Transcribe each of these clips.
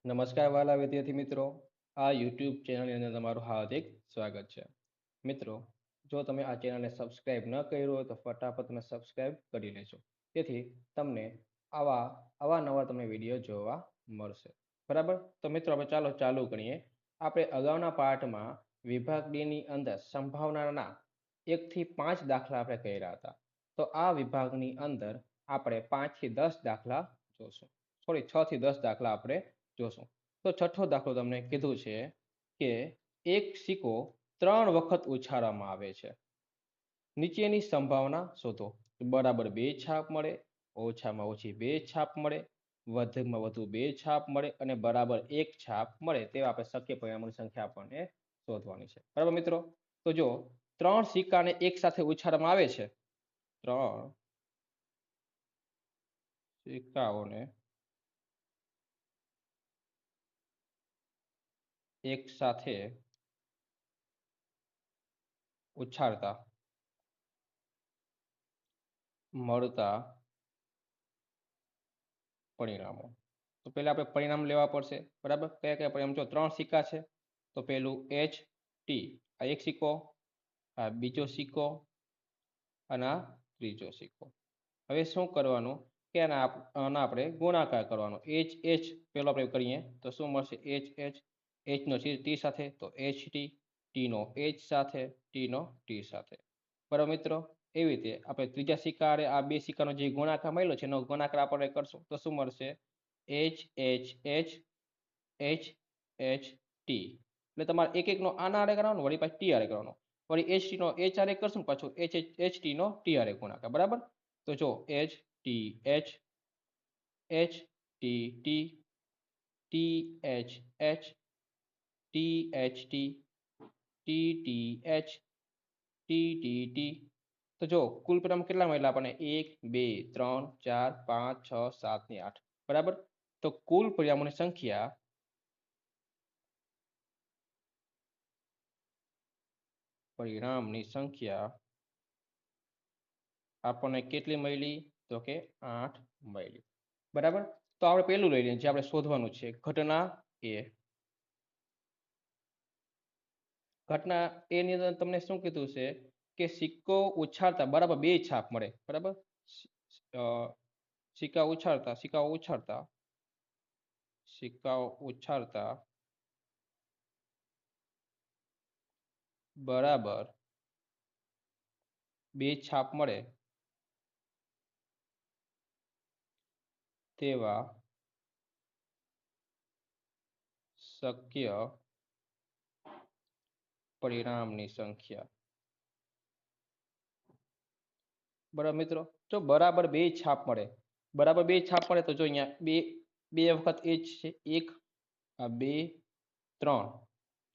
નમસ્કાર વાલા વિદ્યાર્થી મિત્રો, આ યુટ્યુબ ચેનલની અંદર તમારું હાર્દિક સ્વાગત છે. મિત્રો, જો તમે આ ચેનલને સબસ્ક્રાઇબ ન કર્યું હોય તો ફટાફટ તમે સબસ્ક્રાઇબ કરી લેજો. તેથી તમને આવા અવાનવા તમને વિડીયો જોવા મળશે. બરાબર? તો મિત્રો આપણે ચાલુ કરીએ. આપણે અગાઉના પાઠમાં વિભાગ ડી ની અંદર સંભાવનાના 1 થી 5 દાખલા આપણે કર્યા હતા. તો આ વિભાગની અંદર આપણે 5 થી 10 દાખલા જોશું. સોરી 6 થી 10 દાખલા આપણે જોશું. તો છઠ્ઠો દાખલો તમને કીધું છે કે એક સિક્કો 3 વખત ઉછાળવામાં આવે છે. નીચેની સંભાવના શોધો. બરાબર 2 છાપ મળે, ઓછામાં ઓછી 2 છાપ મળે, વધુમાં વધુ 2 છાપ મળે અને બરાબર 1 છાપ મળે તેવા આપણે શક્ય પરિણામોની સંખ્યા આપણને શોધવાની છે. બરાબર મિત્રો? તો જો 3 સિક્કાને એક સાથે ઉછાળવામાં આવે છે. 3 સિક્કાઓને એક સાથે ઉછાળતા મળતા પરિણામો. તો પહેલા આપણે પરિણામ લેવા પડશે. બરાબર? કયા કયા પરિણામ? જો 3 સિક્કા છે તો પહેલું એચ ટી, આ એક સિક્કો, આ બીજો સિક્કો અને આ ત્રીજો સિક્કો. હવે શું કરવાનું કે આના આપણે ગુણાકાર કરવાનો. એચ એચ પેલો આપણે કરીએ તો શું મળશે? એચ એચ, એચ નો ટી સાથે તો એચ ટી નો એચ સાથે, ટી નો ટી સાથે. બરાબર મિત્રો? એવી રીતે આપણે ત્રીજા સિક્કા આ બે સિક્કાનો જે ગુણાકાર મળ્યો છે એનો ગુણાકાર આપણે કરશું તો શું મળશે? H H H H H T. એટલે તમારે એક એકનો આના આરે કરવાનો, વળી પાછું ટી આરે કરવાનો. વળી એચ ટી નો એચ આરે કરશું પાછું એચ એચ એચ ટી નો ટી આરે ગુણાકાર. બરાબર? તો જો H T H H T T T H H T H T T T H T T T. તો જો કુલ પરિણામ કેટલા મળ્યા આપણને? 1 2 3 4 5 6 7 ને 8. બરાબર? તો કુલ પરિણામોની સંખ્યા આપણને કેટલી મળી? તો કે 8 મળી. બરાબર? તો આપણે પહેલું લઈ લઈએ જે આપણે શોધવાનું છે. ઘટના એ. ઘટના એ ની અંદર તમને શું કીધું છે કે સિક્કો ઉછાળતા બરાબર 2 છાપ મળે. બરાબર? અ, સિક્કાઓ ઉછાળતા બરાબર 2 છાપ મળે તેવા શક્ય પરિણામની સંખ્યા. બરાબર મિત્રો? જો બરાબર 2 છાપ મળે, બરાબર 2 છાપ મળે તો જો અહીંયા બે વખત એ જ છે. 1 આ 2 3.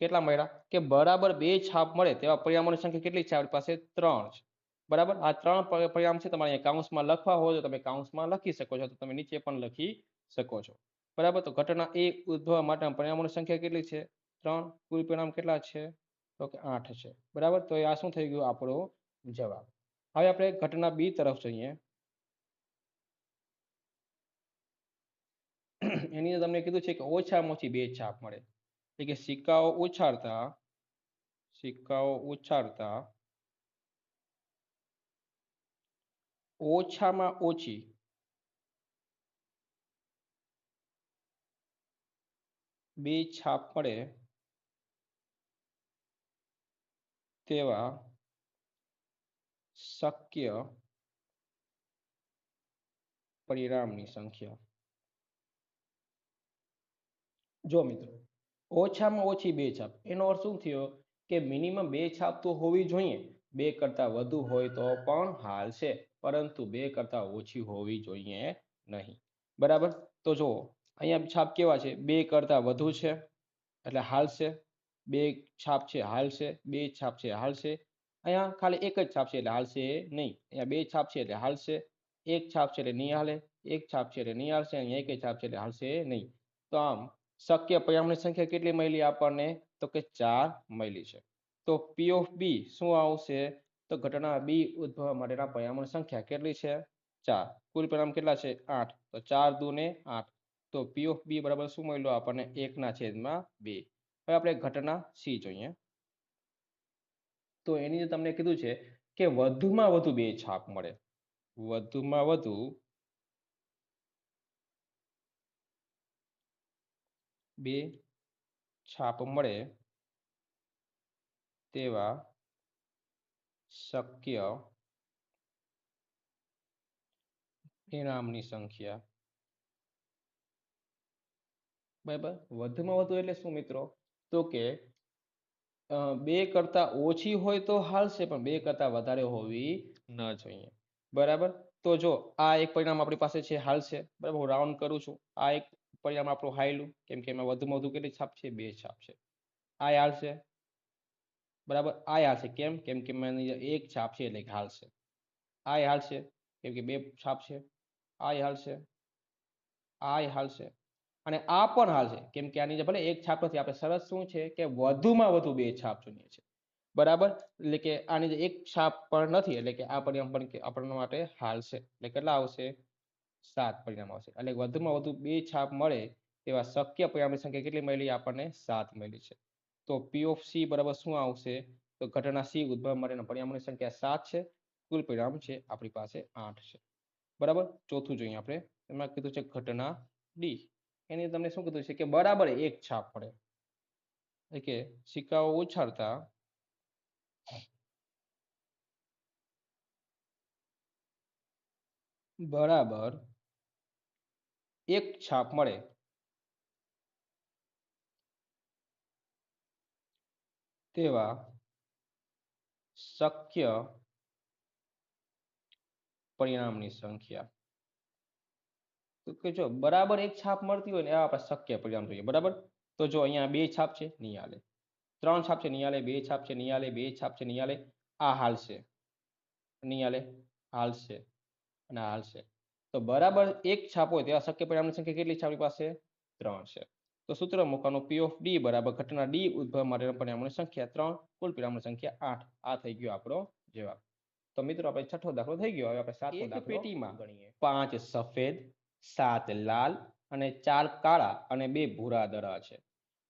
કેટલા મળ્યા? કે બરાબર 2 છાપ મળે તેવા પરિણામોની સંખ્યા કેટલી છે આપણી પાસે? 3 છે. બરાબર? આ 3 પરિણામ છે. તમારે અહીંયા કૌંસમાં લખવા હોય તો તમે કૌંસમાં લખી શકો છો. તો તમે નીચે પણ લખી શકો છો. બરાબર? તો ઘટના એ ઉદ્ભવવા માટેના પરિણામોની સંખ્યા કેટલી છે? 3. કુલ પરિણામ કેટલા છે? તો કે 8 છે. બરાબર? તો આ શું થઈ ગયું? આપણો જવાબ. હવે આપણે ઘટના બી તરફ જોઈએ. એની અંદર તમને કીધું છે કે ઓછામાં ઓછી 2 છાપ મળે. એટલે કે સિક્કાઓ ઉછાળતા ઓછામાં ઓછી 2 છાપ મળે તેવા શક્ય પરિણામની સંખ્યા. જો મિત્રો, ઓછામાં ઓછી 2 છાપ એનો અર્થ શું થયો કે મિનિમમ 2 છાપ તો હોવી જોઈએ. 2 કરતા વધુ હોય તો પણ હાલશે, પરંતુ 2 કરતા ઓછી હોવી જોઈએ નહીં. બરાબર? તો જો અહીંયા છાપ કેવા છે? 2 કરતા વધુ છે એટલે હાલશે. 2 છાપ છે હાલશે. 2 છાપ છે હાલશે. અહીંયા ખાલી એક જ છાપ છે એટલે હાલશે નહીં. અહીંયા 2 છાપ છે એટલે હાલશે. 1 છાપ છે એટલે નહીં હાલે. 1 છાપ છે એટલે નહીં હાલશે. અહીંયા 1 છાપ છે એટલે હાલશે નહીં. તો આમ શક્ય પરિણામની સંખ્યા કેટલી મળી આપણને? તો કે 4 મળી છે. તો પી ઓફ બી શું આવશે? તો ઘટના બી ઉદ્ભવવા માટેના પરિણામોની સંખ્યા કેટલી છે? 4. કુલ પરિણામ કેટલા છે? 8. તો 4 દુ ને 8. તો પી ઓફ બી બરાબર શું મળ્યું આપણને 1/2. હવે આપણે ઘટના સી જોઈએ. તો એની તમને કીધું છે કે વધુમાં વધુ 2 છાપ મળે. વધુમાં વધુ 2 છાપ મળે તેવા શક્ય પરિણામની સંખ્યા. બરાબર, વધુમાં વધુ એટલે શું મિત્રો? તો કે 2 કરતા ઓછી હોય તો હાલશે, પણ 2 કરતા વધારે હોવી ન જોઈએ. બરાબર, તો જો આ એક પરિણામ આપણી પાસે છે, હાલશે. બરાબર, હું રાઉન્ડ કરું છું. આ એક પરિણામ આપણું હાલ્યું, કેમ કે એમાં વધુમાં વધુ કેટલી છાપ છે? 2 છાપ છે. આ હાલશે. બરાબર, આ હાલશે. કેમ? કેમ કે એની એક છાપ છે એટલે હાલશે. આ હાલશે કેમ કે 2 છાપ છે. આ હાલશે. આ હાલશે. અને આ પણ હાલશે, કેમ કે આની જે ભલે એક છાપ નથી, આપણે શરત શું છે કે વધુમાં વધુ 2 છાપ જોઈએ છે. બરાબર, એટલે કે આની જે એક છાપ પણ નથી, એટલે કે આ પરિણામ પણ આપણા માટે હાલશે. એટલે કેટલા આવશે? 7 પરિણામ આવશે. એટલે વધુમાં વધુ 2 છાપ મળે તેવા શક્ય પરિણામની સંખ્યા કેટલી મળી? આપણને 7 મળી છે. તો પી ઓફ સી બરાબર શું આવશે? તો ઘટના સી ઉદ્ભવ માટેના પરિણામોની સંખ્યા 7 છે. કુલ પરિણામ છે આપણી પાસે 8 છે. બરાબર, ચોથું જોઈએ આપણે. એમાં કીધું છે ઘટના ડી. એની તમને શું કીધું છે કે બરાબર 1 છાપ મળે. એટલે કે સિક્કાઓ ઉછાળતા બરાબર 1 છાપ મળે તેવા શક્ય પરિણામની સંખ્યા. તો કે જો બરાબર 1 છાપ મળતી હોય ને એવા આપણે શક્ય પરિણામ જોઈએ. બરાબર, તો જો અહીંયા 2 છાપ છે, નહીં હાલે. 3 છાપ છે, નહીં હાલે. 2 છાપ છે, નહીં હાલે. 2 છાપ છે, નહીં હાલે. આ હાલશે, નહીં હાલે. હાલશે અને હાલશે. તો બરાબર 1 છાપ હોય તેવા શક્ય પરિણામની સંખ્યા કેટલી છે આપણી પાસે? 3 છે. તો સૂત્ર મૂકવાનું પી ઓફ ડી બરાબર ઘટના ડી ઉદ્ભવ માટેના પરિણામોની સંખ્યા 3, કુલ પરિણામોની સંખ્યા 8. આ થઈ ગયો આપણો જવાબ. તો મિત્રો આપણે છઠ્ઠો દાખલો થઈ ગયો. હવે આપણે સાતમો દાખલો પેટીમાં ગણીએ. 5 સફેદ, 7 લાલ અને 4 કાળા અને 2 ભૂરા દડા છે.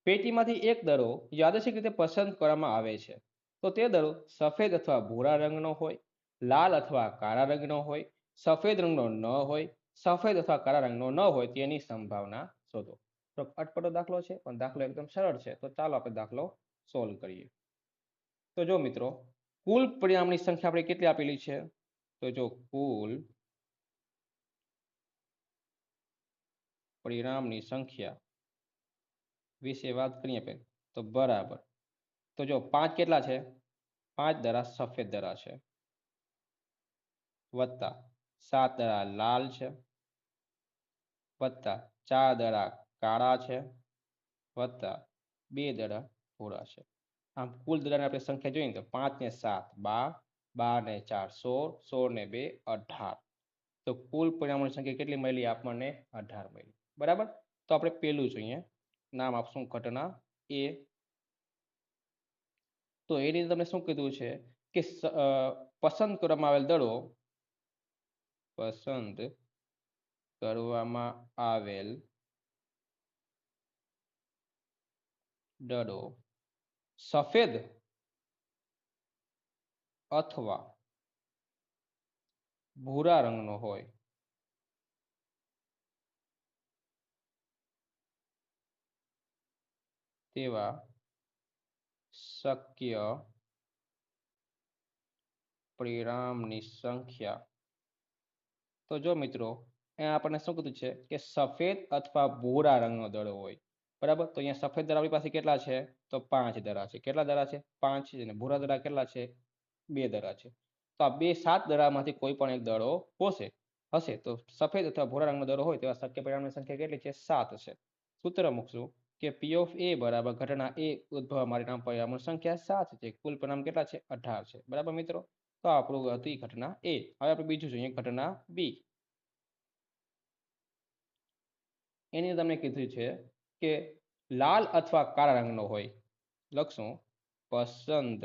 પેટીમાંથી એક દડો યાદચ્છિક રીતે પસંદ કરવામાં આવે છે. તો તે દડો સફેદ અથવા ભૂરા રંગનો હોય, લાલ અથવા કાળા રંગનો હોય, સફેદ રંગનો ન હોય, સફેદ અથવા કાળા રંગનો ન હોય તેની સંભાવના શોધો. તો અટપટો દાખલો છે, પણ દાખલો એકદમ સરળ છે. તો ચાલો આપણે દાખલો સોલ્વ કરીએ. તો જો મિત્રો, કુલ પરિણામની સંખ્યા આપણે કેટલી આપેલી છે? તો જો કુલ પરિણામની સંખ્યા વિશે વાત કરીએ આપણે, તો બરાબર. તો જો 5 કેટલા છે? 5 દડા સફેદ દડા છે, વત્તા 7 દડા લાલ છે, વત્તા 4 દડા કાળા છે, વત્તા 2 દડા ભૂરા છે. આમ કુલ દડાની આપણે સંખ્યા જોઈએ તો 5 ને 7 12, 12 ને 4 16, 16 ને 2 18. તો કુલ પરિણામોની સંખ્યા કેટલી મળી આપણને? 18 મળી. બરાબર, તો આપણે પેલું જોઈએ. નામ આપશું ઘટના એ. તો એ રીતે તમને શું કીધું છે કે પસંદ કરવામાં આવેલ દડો, પસંદ કરવામાં આવેલ દડો સફેદ અથવા ભૂરા રંગનો હોય. તેવા શક્ય પરિણામની સંખ્યા. તો જો મિત્રો, અહીંયા આપણને શું કીધું છે કે સફેદ અથવા ભૂરા રંગનો દડો હોય. બરાબર, તો અહીંયા સફેદ દડા આપણી પાસે કેટલા છે? તો 5 દડા છે. કેટલા દડા છે? 5 છે. અને ભૂરા દડા કેટલા છે? 2 દડા છે. તો આ 2 7 દડામાંથી કોઈ પણ એક દડો હશે. તો સફેદ અથવા ભૂરા રંગનો દડો હોય તેવા શક્ય પરિણામની સંખ્યા કેટલી છે? 7 છે. સૂત્ર મૂકશું કે પી ઓફ એ બરાબર ઘટના એ ઉદ્ભવવા માટેના પરિણામોની સંખ્યા 7 છે. કુલ પરિણામ કેટલા છે? 18 છે. બરાબર મિત્રો, તો આપણું હતી ઘટના એ. હવે આપણે બીજું જોઈએ, ઘટના બી. એની તમને કીધું છે કે લાલ અથવા કાળા રંગનો હોય. લખશું પસંદ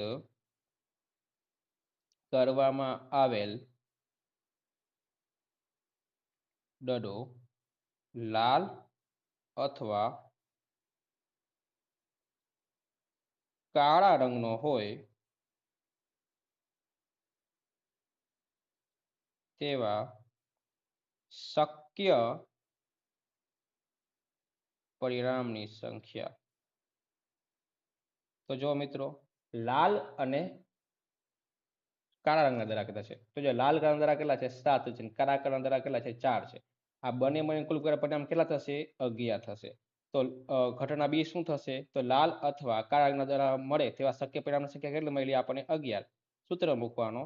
કરવામાં આવેલ દડો લાલ અથવા કાળા રંગનો હોય તેવા શક્ય પરિણામની સંખ્યા. તો જો મિત્રો, લાલ અને કાળા રંગના દરા કેટલા છે? તો જો લાલ રંગના દરા કેટલા છે? 7 છે. કાળા રંગના દરા કેટલા છે? 4 છે. આ બંને મળીને કુલ પરિણામ કેટલા થશે? 11 થશે. તો ઘટના બી શું થશે? તો લાલ અથવા કાળા રંગના દરા મળે તેવા શક્ય પરિણામની સંખ્યા કેટલી મળી આપણને? 11. સૂત્ર મૂકવાનો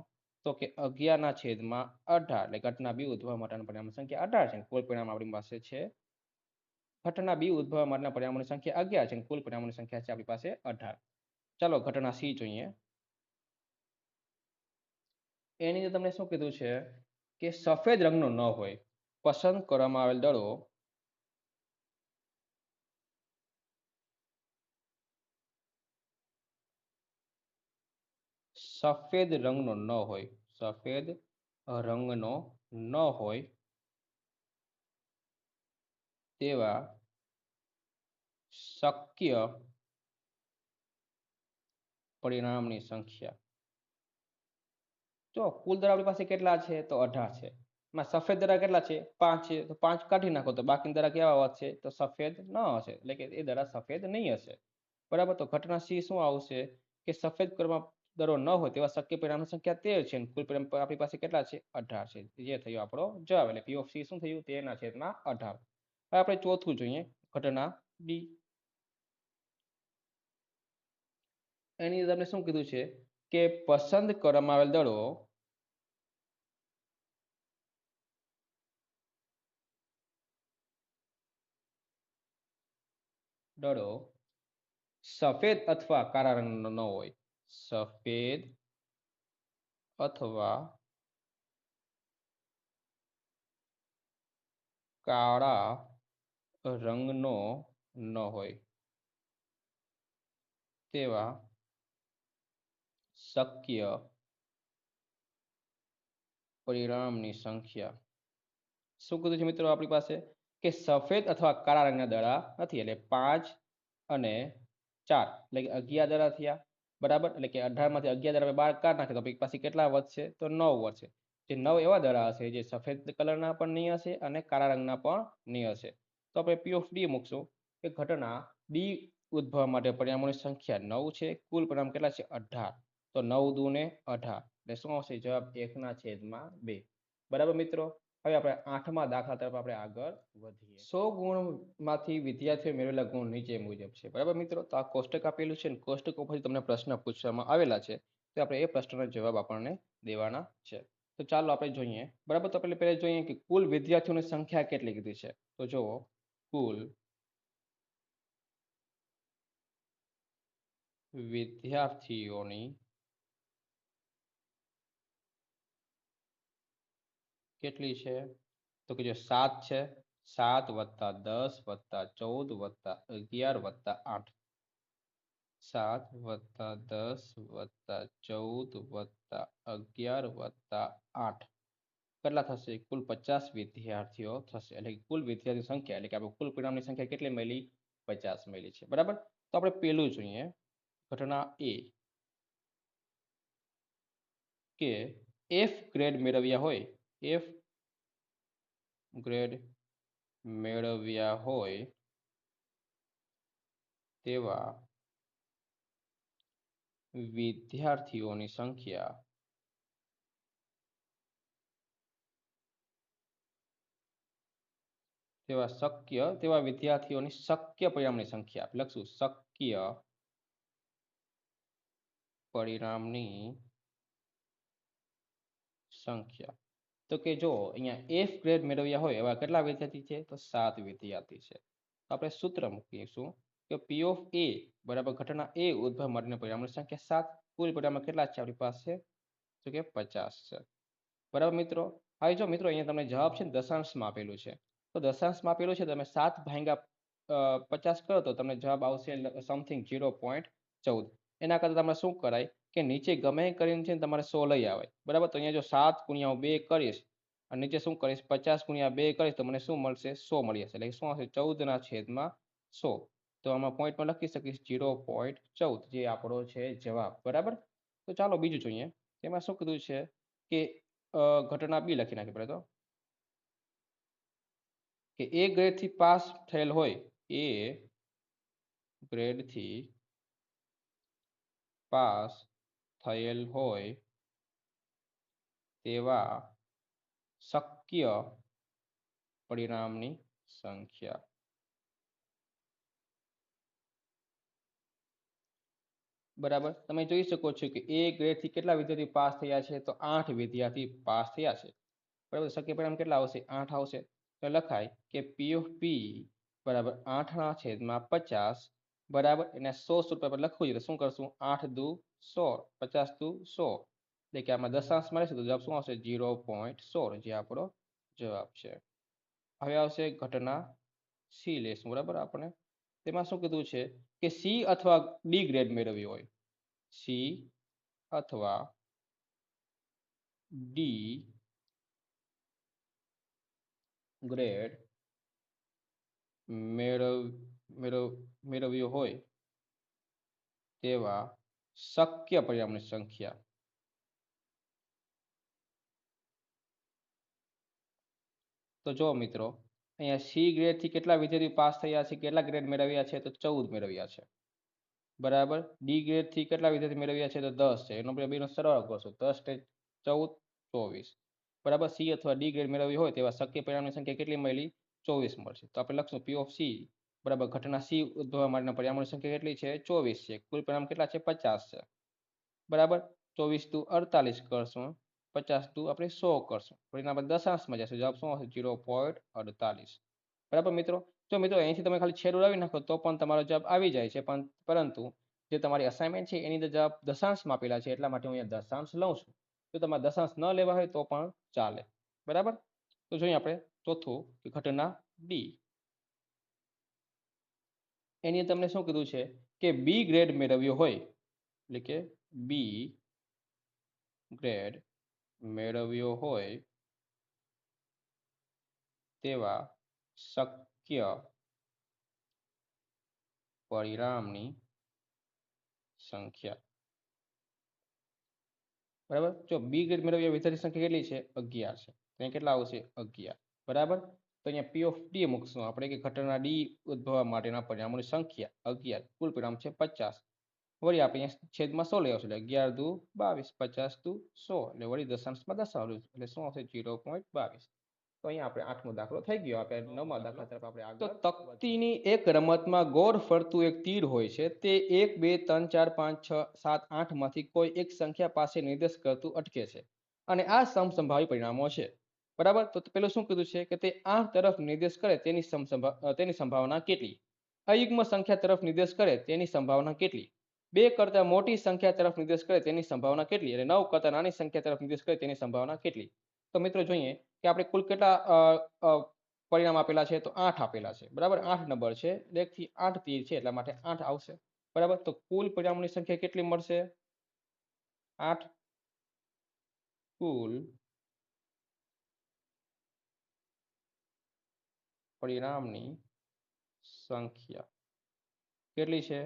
તો કે 11/18 એટલે ઘટના બી ઉદ્ભવવા માટેના પરિણામની સંખ્યા 18 છે. કુલ પરિણામ આપણી પાસે છે. ઘટના બી ઉદ્ભવવા માટેના પરિણામોની સંખ્યા 11 છે. કુલ પરિણામોની સંખ્યા છે આપણી પાસે 18. ચાલો ઘટના સી જોઈએ. એની અંદર તમને શું કીધું છે કે સફેદ રંગનો ન હોય, પસંદ કરવામાં આવેલ દળો સફેદ રંગનો ન હોય, સફેદ રંગનો ન હોય તેવા શક્ય પરિણામની સંખ્યા. જો કુલ દરા આપણી પાસે કેટલા છે? તો 18 છે. એમાં સફેદ દરા કેટલા છે? 5 છે. તો 5 કાઢી નાખો તો બાકીની દરા કેવા વધશે? તો સફેદ ન હશે, એટલે કે એ દરા સફેદ નહીં હશે. બરાબર. તો ઘટના સી શું આવશે કે સફેદ દરો ન હોય તેવા શક્ય પરિણામની સંખ્યા 13 છે. કુલ પરિણામ આપણી પાસે કેટલા છે? 18 છે. જે થયો આપણો જવાબ. એટલે પી ઓફ સી શું થયું? 13/18. હવે આપણે ચોથું જોઈએ, ઘટના ડી. એની અંદર તમને શું કીધું છે કે પસંદ કરવામાં આવેલ દળો સફેદ અથવા કાળા રંગનો ન હોય, સફેદ અથવા કાળા રંગનો ન હોય તેવા શક્ય પરિણામની સંખ્યા. શું કીધું છે મિત્રો આપણી પાસે કે સફેદ અથવા કાળા રંગના દડા નથી, એટલે 5 અને 4 એટલે કે 11 દડા થયા. બરાબર. એટલે કે 18 માંથી 11 દડા 12 કાઢ નાખે તો આપણી પાસે કેટલા વધશે? તો 9 વધશે. જે 9 એવા દડા હશે જે સફેદ કલરના પણ નહીં હશે અને કાળા રંગના પણ નહીં હશે. તો આપણે પી ઓફ ડી મૂકશું કે ઘટના ડી ઉદ્ભવવા માટે પરિણામોની સંખ્યા 9 છે. કુલ પરિણામ કેટલા છે? 18. તો 9 દુ ને 18 એટલે શું આવશે જવાબ? 1/2. બરાબર મિત્રો. હવે આપણે 8મા દાખલા તરફ આપણે આગળ વધીએ. 100 ગુણમાંથી વિદ્યાર્થીઓ મેળવેલા ગુણ નીચે મુજબ છે. બરાબર મિત્રો. તો આ કોષ્ટક આપેલું છે ને કોષ્ટક ઉપરથી તમને પ્રશ્ન પૂછવામાં આવેલા છે. તો આપણે એ પ્રશ્નનો જવાબ આપણને દેવાના છે. તો ચાલો આપણે જોઈએ. બરાબર. તો આપણે પહેલા જોઈએ કે કુલ વિદ્યાર્થીઓની સંખ્યા કેટલી કીધી છે. તો જુઓ, કુલ વિદ્યાર્થીઓની કેટલી છે? તો કે જો 7 છે. 7 + 10 + 14 + 11 + 8. 7 + 10 + 14 + 11 + 8 કેટલા થશે? કુલ 50 વિદ્યાર્થીઓ થશે. એટલે કે કુલ વિદ્યાર્થી સંખ્યા, એટલે કે આપણે કુલ પરિણામની સંખ્યા કેટલી મળી? 50 મળી છે. બરાબર. તો આપણે પેલું જોઈએ, ઘટના એ કે એફ ગ્રેડ મેળવ્યા હોય, એફ ગ્રેડ મેળવ્યા હોય તેવા વિદ્યાર્થીઓની સંખ્યા તેવા વિદ્યાર્થીઓની શક્ય પરિણામની સંખ્યા લખશું. શક્ય પરિણામની સંખ્યા. તો કે જો અહીંયા એફ ગ્રેડ મેળવ્યા હોય એવા કેટલા વિદ્યાર્થી છે? તો 7 વિદ્યાર્થી છે. આપણે સૂત્ર મૂકીશું કે પી ઓફ એ બરાબર ઘટના એ ઉદ્ભવ માટેના પરિણામની સંખ્યા 7. કુલ પરિણામ કેટલા છે આપણી પાસે? તો કે 50 છે. બરાબર મિત્રો. હવે જો મિત્રો અહીંયા તમને જવાબ છે ને દશાંશમાં આપેલું છે. તો દશાંશમાં આપેલું છે, તમે 7/50 કરો તો તમને જવાબ આવશે સમથિંગ 0.14. એના કરતાં તમે શું કરાય કે નીચે ગમે કરીને છે ને તમારે 100 લઈ આવે. બરાબર. તો અહીંયા જો 7 × 2 કરીશ અને નીચે શું કરીશ 50 ગુણ્યા 2 કરીશ તો મને શું મળશે 100 મળી જશે એટલે કે શું આવશે 14/100 તો આમાં પોઈન્ટમાં લખી શકીશ 0.14 જે આપણો છે જવાબ બરાબર તો ચાલો બીજું જોઈએ તેમાં શું કીધું છે કે ઘટના બી લખી નાખી પડે તો કે એ ગ્રેડથી પાસ થયેલ હોય એ ગ્રેડથી પાસ થયેલ હોય તેવા શક્ય પરિણામની સંખ્યા બરાબર તમે જોઈ શકો છો કે એ ગ્રેડથી કેટલા વિદ્યાર્થી પાસ થયા છે તો 8 વિદ્યાર્થી પાસ થયા છે બરાબર શક્ય પરિણામ કેટલા આવશે 8 આવશે તો લખાય કે પી ઓફ પી બરાબર 8/50 બરાબર એને 100 રૂપિયા પર લખવું છે તો શું કરશું 8 દુ 100 50 દુ 100 એટલે કે આમાં દશાંશ મળે છે તો જવાબ શું આવશે 0.16 જે આપણો જવાબ છે હવે આવશે ઘટના સી લેશું બરાબર આપણે તેમાં શું કીધું છે કે સી અથવા ડી ગ્રેડ મેળવી હોય સી અથવા ડી ગ્રેડ મેળવ્યો હોય તેવા શક્ય પરિણામની સંખ્યા તો જો મિત્રો અહીંયા સી ગ્રેડથી કેટલા વિદ્યાર્થી પાસ થયા છે કેટલા ગ્રેડ મેળવ્યા છે તો 14 મેળવ્યા છે બરાબર ડી ગ્રેડથી કેટલા વિદ્યાર્થી મેળવ્યા છે તો 10 છે એનો બેનો સરવાળો કરશો 10 ને 14 24 બરાબર સી અથવા ડી ગ્રેડ મેળવી હોય તેવા શક્ય પરિણામની સંખ્યા કેટલી મળી 24 મળશે તો આપણે લખશું પી ઓફ સી બરાબર ઘટના સી ઉદ્ભવવા માટેના પરિણામોની સંખ્યા કેટલી છે 24 છે કુલ પરિણામ કેટલા છે 50 છે બરાબર 24 દુ 48 કરશું 50 દુ આપણે 100 કરશું પરિણામ દશાંશમાં જશે જવાબ શું આવશે 0.48 બરાબર મિત્રો જો મિત્રો અહીંથી તમે ખાલી છેડું લાવી નાખો તો પણ તમારો જવાબ આવી જાય છે પણ પરંતુ જે તમારી અસાઇનમેન્ટ છે એની અંદર જવાબ દશાંશમાં આપેલા છે એટલા માટે હું અહીંયા દશાંશ લઉં છું જો તમારે દશાંશ ન લેવા હોય તો પણ ચાલે બરાબર તો જોઈએ આપણે ચોથું કે ઘટના ડી એની તમને શું કીધું છે કે બી ગ્રેડ મેળવ્યો હોય એટલે કે બી ગ્રેડ મેળવ્યો હોય તેવા શક્ય પરિણામની સંખ્યા બરાબર જો બી ગ્રેડ મેળવ્યા વિદ્યાર્થી સંખ્યા કેટલી છે 11 છે ત્યાં કેટલા આવશે 11 બરાબર તો અહીંયા પી ઓફ ડી મૂકશું આપણે કે ઘટના ડી ઉદ્ભવવા માટેના પરિણામોની સંખ્યા 11 કુલ પરિણામ છે 50 વળી આપણે અહીંયા છેદમાં 100 લઈ આવશું એટલે 11 દુ 22 50 દુ 100 એટલે વળી દશાંશમાં દશાવ્યું એટલે શું આવશે 0.22 તો અહીંયા આપણે 8મો દાખલો થઈ ગયો આપણે 9મા દાખલા તરફ આપણે આગળ તો તકતીની એક રમતમાં ગોળ ફરતું એક તીર હોય છે તે 1 2 3 4 5 6 7 8 માંથી કોઈ એક સંખ્યા પાસે નિર્દેશ કરતું અટકે છે અને આ સમસંભાવી પરિણામો છે બરાબર તો પેલું શું કીધું છે કે તે 8 તરફ નિર્દેશ કરે તેની સંભાવના કેટલી અયુગ્મ સંખ્યા તરફ નિર્દેશ કરે તેની સંભાવના કેટલી 2 કરતા મોટી સંખ્યા તરફ નિર્દેશ કરે તેની સંભાવના કેટલી અને 9 કરતા નાની સંખ્યા તરફ નિર્દેશ કરે તેની સંભાવના કેટલી તો મિત્રો જોઈએ કે આપણે કુલ કેટલા પરિણામ આપેલા છે તો 8 આપેલા છે બરાબર 8 નંબર છે 1 થી 8 તીર છે એટલા માટે 8 આવશે બરાબર તો કુલ પરિણામોની સંખ્યા કેટલી મળશે 8 કુલ પરિણામની સંખ્યા કેટલી છે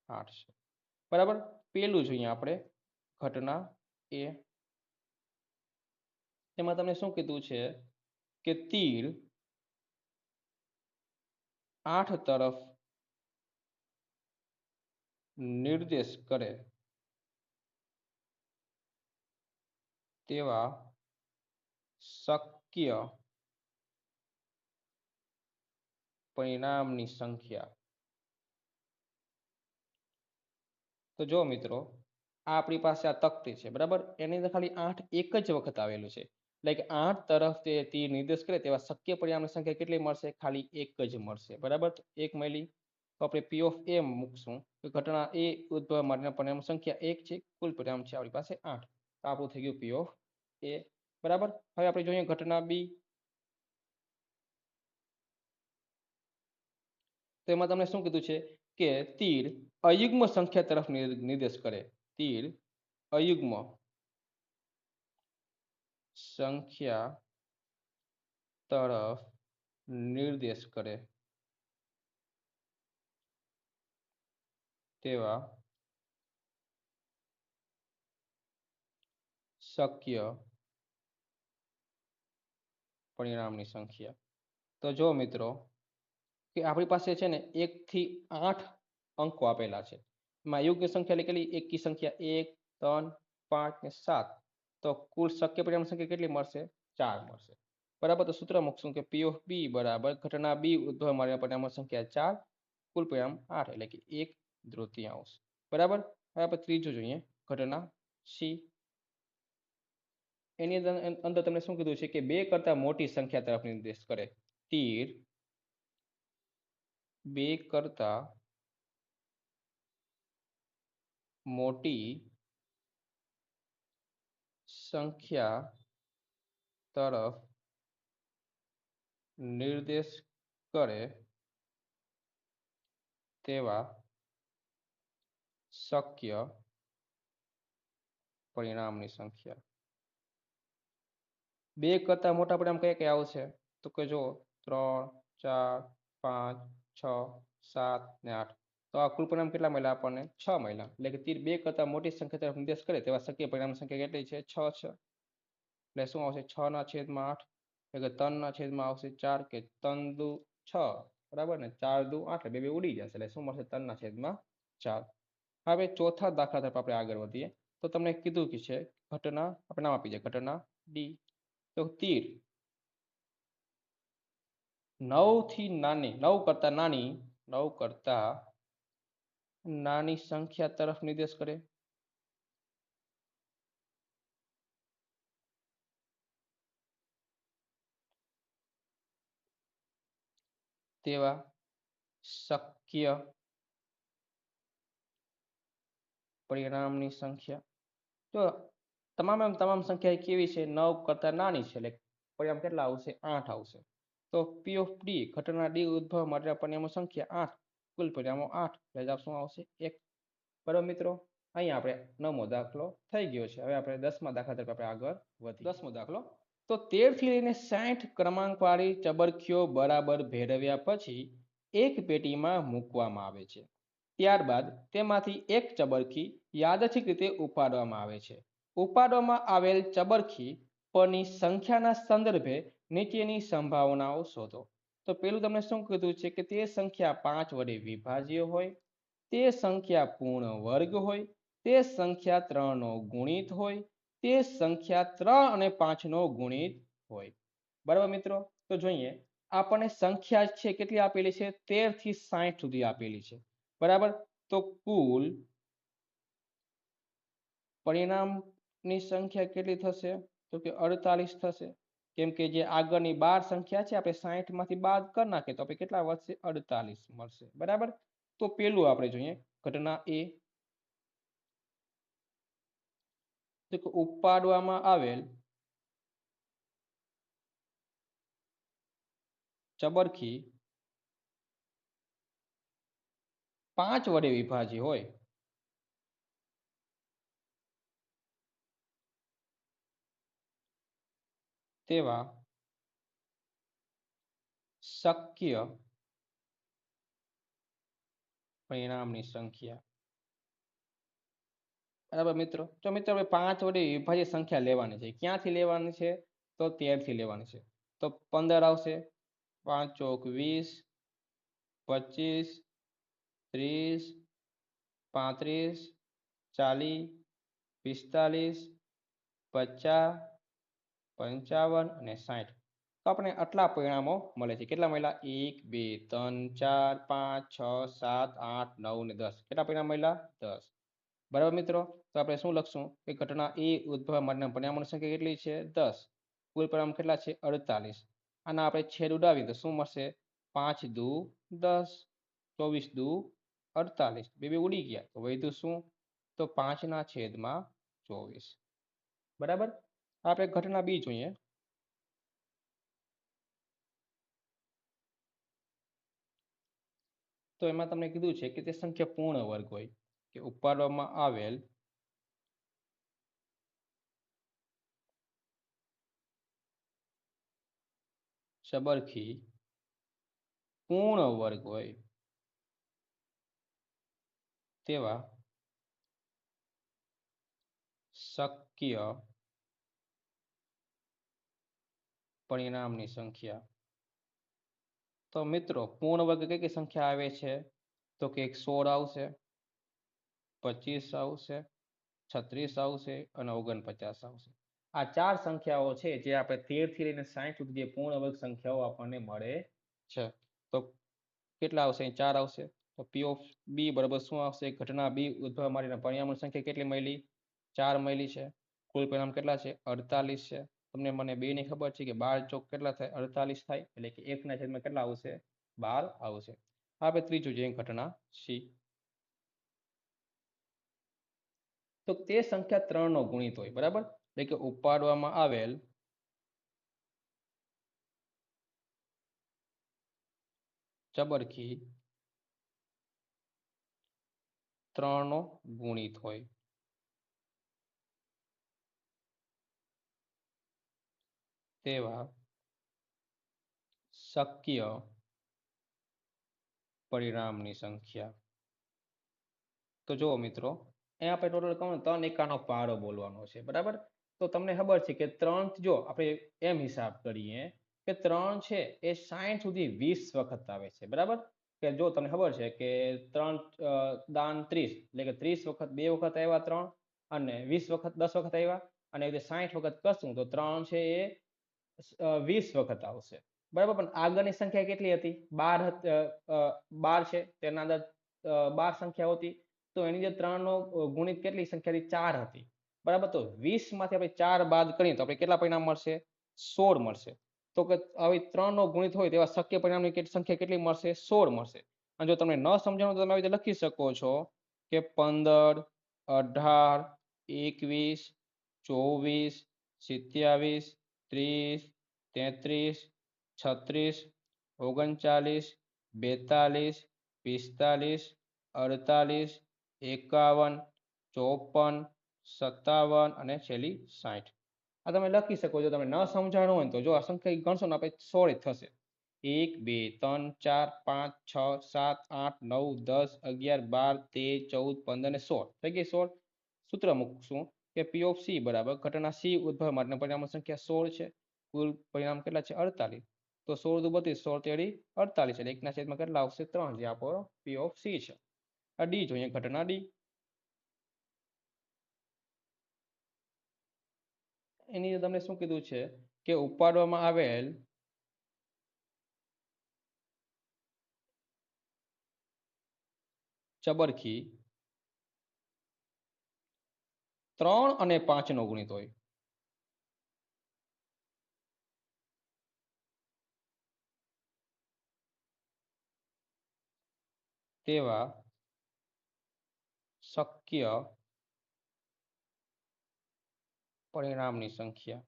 8 છે બરાબર પેલું જોઈએ આપણે ઘટના એ એમાં તમને શું કીધું છે કે તીર 8 તરફ નિર્દેશ કરે તેવા શક્ય પરિણામની સંખ્યા તો જો મિત્રો આ આપણી પાસે આ તકતી છે બરાબર એની અંદર ખાલી 8 એક જ વખત આવેલું છે એટલે કે 8 તરફ તે તીર નિર્દેશ કરે તેવા શક્ય પરિણામની સંખ્યા કેટલી મળશે ખાલી એક જ મળશે બરાબર તો એક મળી તો આપણે પી ઓફ એ મૂકશું તો ઘટના એ ઉદ્ભવવા માટેના પરિણામની સંખ્યા 1 છે કુલ પરિણામ છે આપણી પાસે 8 તો આપણું થઈ ગયું પી ઓફ એ બરાબર હવે આપણે જોઈએ ઘટના બી તો એમાં તમને શું કીધું છે કે તીર અયુગ્મ સંખ્યા તરફ નિર્દેશ કરે તીર અયુગ્મ સંખ્યા તરફ નિર્દેશ કરે તેવા શક્ય પરિણામની સંખ્યા. તો જો મિત્રો કે આપણી પાસે છે ને 1 થી 8 અંકો આપેલા છે. એમાં યોગ્ય સંખ્યા એટલે કેટલી? એકી સંખ્યા 1, 3, 5 ને 7. તો કુલ શક્ય પરિણામ સંખ્યા કેટલી મળશે? 4 મળશે. બરાબર. તો સૂત્ર મૂકશું કે P of B બરાબર ઘટના B ઉદ્ભવ મળ્યા પરિણામો સંખ્યા 4, કુલ પરિણામ 8 એટલે કે 1/3. બરાબર. હવે આપણે ત્રીજું જોઈએ ઘટના C. એની અંદર તમને શું કીધું છે કે 2 કરતા મોટી સંખ્યા તરફ નિર્દેશ કરે. તીર 2 કરતા મોટી સંખ્યા તરફ નિર્દેશ કરે તેવા શક્ય પરિણામની સંખ્યા. 2 કરતા મોટા પરિણામ કયા કયા આવશે? તો કે જો 3, 4, 5, 6, 7 ને 8. તો આ કુલ પરિણામ કેટલા મળ્યા આપણને? 6 મળ્યા. એટલે કે તીર 2 કરતા મોટી સંખ્યા તરફ નિર્દેશ કરે તેવા શક્ય પરિણામ સંખ્યા કેટલી છે? 6 છે. એટલે શું આવશે? 6/8. એટલે કે 3/8 આવશે 4 કે 3 દુ 6. બરાબર ને? 4 દુ 8 એટલે બે ઉડી જશે. એટલે શું મળશે? 3/4. હવે ચોથા દાખલા તરફ આપણે આગળ વધીએ. તો તમને કીધું કે છે ઘટના આપણે નામ આપી દઈએ ઘટના D. તો તીર 9 થી નાની 9 કરતા નાની 9 કરતા નાની સંખ્યા તરફ નિર્દેશ કરે. તેવા શક્ય પરિણામની સંખ્યા. તો તમામ સંખ્યા કેવી છે? 9 કરતા નાની છે. એટલે પરિણામ કેટલા આવશે? 8 આવશે. તો P of D ઘટના D ઉદ્ભવ માટે પરિણામો સંખ્યા 8, કુલ પરિણામો 8. એટલે શું આવશે? 1. બરાબર મિત્રો. અહીંયા આપણે 9મો દાખલો થઈ ગયો છે. હવે આપણે 10મા દાખલા તરફ આપણે આગળ વધીએ. 10મો દાખલો. તો 13 થી લઈને 60 ક્રમાંકવાળી ચબરખીઓ બરાબર ભેરવ્યા પછી એક પેટીમાં મૂકવામાં આવે છે. ત્યારબાદ તેમાંથી એક ચબરખી યાદચ્છિક રીતે ઉપાડવામાં આવે છે. ઉપાડવામાં આવેલ ચબરખી પરની સંખ્યાના સંદર્ભે નીચેની સંભાવનાઓ શોધો. તો પેલું તમને શું કીધું છે કે તે સંખ્યા 5 વડે વિભાજ્ય હોય, તે સંખ્યા પૂર્ણ વર્ગ હોય, તે સંખ્યા 3 નો ગુણિત હોય, તે સંખ્યા 3 અને 5 નો ગુણિત હોય. બરાબર મિત્રો. તો જોઈએ આપણને સંખ્યા છે કેટલી આપેલી છે? 13 થી 60 સુધી આપેલી છે. બરાબર. તો કુલ પરિણામની સંખ્યા કેટલી થશે? તો કે 48 થશે. કેમ કે જે આગળની 12 સંખ્યા છે આપણે 60 માંથી બાદ કરી નાખીએ તો આપણે કેટલા વધશે? 48 મળશે. બરાબર. તો પેલું આપણે જોઈએ ઘટના A. તો કે ઉપાડવામાં આવેલ ચબરખી 5 વડે વિભાજ્ય હોય તેવા શક્ય પરિણામની સંખ્યા. બરાબર મિત્રો. તો મિત્રો આપણે 5 વડે વિભાજ્ય સંખ્યા લેવાની છે. ક્યાંથી લેવાની છે? તો 13 થી લેવાની છે. તો 15 આવશે, 5 ચોક 20, 25, 30, 35, 40, 45, 50, 55 અને 60. તો આપણે આટલા પરિણામો મળે છે. કેટલા મળ્યા? 1, 2, 3, 4, 5, 6, 7, 8, 9 ને 10. કેટલા પરિણામ મળ્યા? 10. બરાબર મિત્રો. તો આપણે શું લખશું કે ઘટના A ઉદ્ભવ માટેના પરિણામોની સંખ્યા કેટલી છે? 10. કુલ પરિણામ કેટલા છે? 48. આના આપણે છેદ ઉડાવીએ તો શું મળશે? 5 દુ 10, 24 દુ 48. બે ઉડી ગયા તો વધ્યું શું? તો 5/24. બરાબર. આપણે ઘટના B જોઈએ. તો એમાં તમને કીધું છે કે તે સંખ્યા પૂર્ણ વર્ગ હોય કે ઉપાડવામાં આવેલ ચબરખી પૂર્ણ વર્ગ હોય તેવા શક્ય પરિણામની સંખ્યા. તો મિત્રો પૂર્ણ વર્ગ કઈ કઈ સંખ્યા આવે છે? તો કે 16 આવશે, 25 આવશે, 36 આવશે અને 49 આવશે. આ ચાર સંખ્યાઓ છે જે આપણે 13 થી લઈને 60 સુધી જે પૂર્ણ વર્ગ સંખ્યાઓ આપણને મળે છે. તો કેટલા આવશે? 4 આવશે. તો પી ઓફ બી બરાબર શું આવશે? ઘટના બી ઉદ્ભવવા માટેના પરિણામોની સંખ્યા કેટલી મળી? 4 મળી છે. કુલ પરિણામ કેટલા છે? 48 છે. તમને મને બે ની ખબર છે કે 12 ચોક કેટલા થાય? 48 થાય. એટલે કે 1 ના છેદમાં કેટલા આવશે? 12 આવશે. હવે ત્રીજું જે ઘટના સી. તો તે સંખ્યા 3 નો ગુણિત હોય, બરાબર? એટલે કે ઉપાડવામાં આવેલ ચબરખી 3 નો ગુણિત હોય તેવા શક્ય પરિણામની સંખ્યા. તો જુઓ મિત્રો, અહીંયા આપણે ટોટલ કહું 3 એકાનો પારો બોલવાનો છે, બરાબર? તો તમને ખબર છે કે 3 જો આપણે એમ હિસાબ કરીએ કે 3 છે એ 60 સુધી 20 વખત આવે છે, બરાબર? કે જો તમને ખબર છે કે 3 દાન 30 એટલે કે 30 વખત 2 વખત આવ્યા 3 અને 20 વખત 10 વખત આવ્યા અને 60 વખત કરશું તો 3 છે એ 20 વખત આવશે, બરાબર? પણ આગળની સંખ્યા કેટલી હતી? 12 12 છે, તેના અંદર 12 સંખ્યાઓ હતી. તો એની જે 3 નો ગુણિત કેટલી સંખ્યા હતી? 4 હતી, બરાબર? તો 20 માંથી આપણે 4 બાદ કરીએ તો આપણે કેટલા પરિણામ મળશે? 16 મળશે. તો કે આવી 3 નો ગુણિત હોય તેવા શક્ય પરિણામની સંખ્યા કેટલી મળશે? 16 મળશે. અને જો તમને ન સમજાણું તો તમે આવી રીતે લખી શકો છો કે 15, 18, 21, 24, 27, 30, 33, 36, 39, 42, 45, 48, 51, 54, 57 અને છેલ્લી 60. આ તમે લખી શકો છો. તમે ન સમજાણું હોય તો જો આ સંખ્યા ગણશો ને આપણે 16 થશે. 1, 2, 3, 4, 5, 6, 7, 8, 9, 10, 11, 12, 13, 14, 15 અને 16 થઈ ગઈ 16. સૂત્ર મૂકશું કે પી ઓફ સી બરાબર ઘટના સી ઉદ્ભવ માટેના પરિણામો સંખ્યા 16 છે. કુલ પરિણામ કેટલા છે? 48. તો 16 દુ 32, 16 તેડી 48 એટલે 1 ના છેદમાં કેટલા આવશે? 3, જે આપણો પી ઓફ સી છે. આ ડી જોઈએ, ઘટના ડી. એની તમને શું કીધું છે કે ઉપાડવામાં આવેલ ચબરખી 3 અને 5 નો ગુણિત હોય તેવા શક્ય પરિણામની સંખ્યા.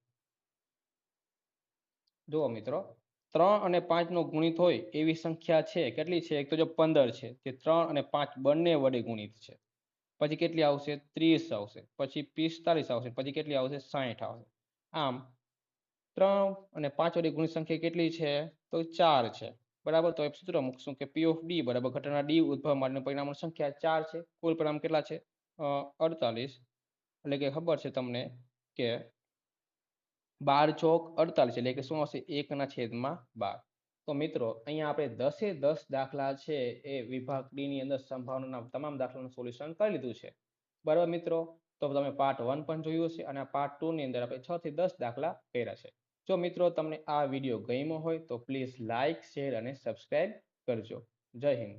જુઓ મિત્રો, 3 અને 5 નો ગુણિત હોય એવી સંખ્યા છે કેટલી છે? એક તો જો 15 છે તે 3 અને 5 બંને વડે ગુણિત છે. પછી કેટલી આવશે? 30 આવશે. પછી 45 આવશે. પછી કેટલી આવશે? 60 આવશે. આમ 3 અને 5 વડે ગુણિત સંખ્યા કેટલી છે? તો 4 છે, બરાબર? તો સૂત્ર મૂકશું કે પી ઓફ ડી બરાબર ઘટના ડી ઉદ્ભવ માટેના પરિણામોની સંખ્યા 4 છે. કુલ પરિણામ કેટલા છે? 48. એટલે કે ખબર છે તમને કે 12 ચોક 48 એટલે કે શું આવશે? 1 ના છેદમાં 12. તો મિત્રો અહીંયા આપણે 10 દાખલા છે એ વિભાગ ડી ની અંદર સંભાવનાના તમામ દાખલાનું સોલ્યુશન કરી લીધું છે, બરાબર મિત્રો? તો તમે પાર્ટ 1 પણ જોયું હશે અને પાર્ટ 2 ની અંદર આપણે 6 થી 10 દાખલા કર્યા છે. જો મિત્રો તમને આ વિડીયો ગમ્યો હોય તો પ્લીઝ લાઇક, શેર અને સબસ્ક્રાઇબ કરજો. જય હિન્દ.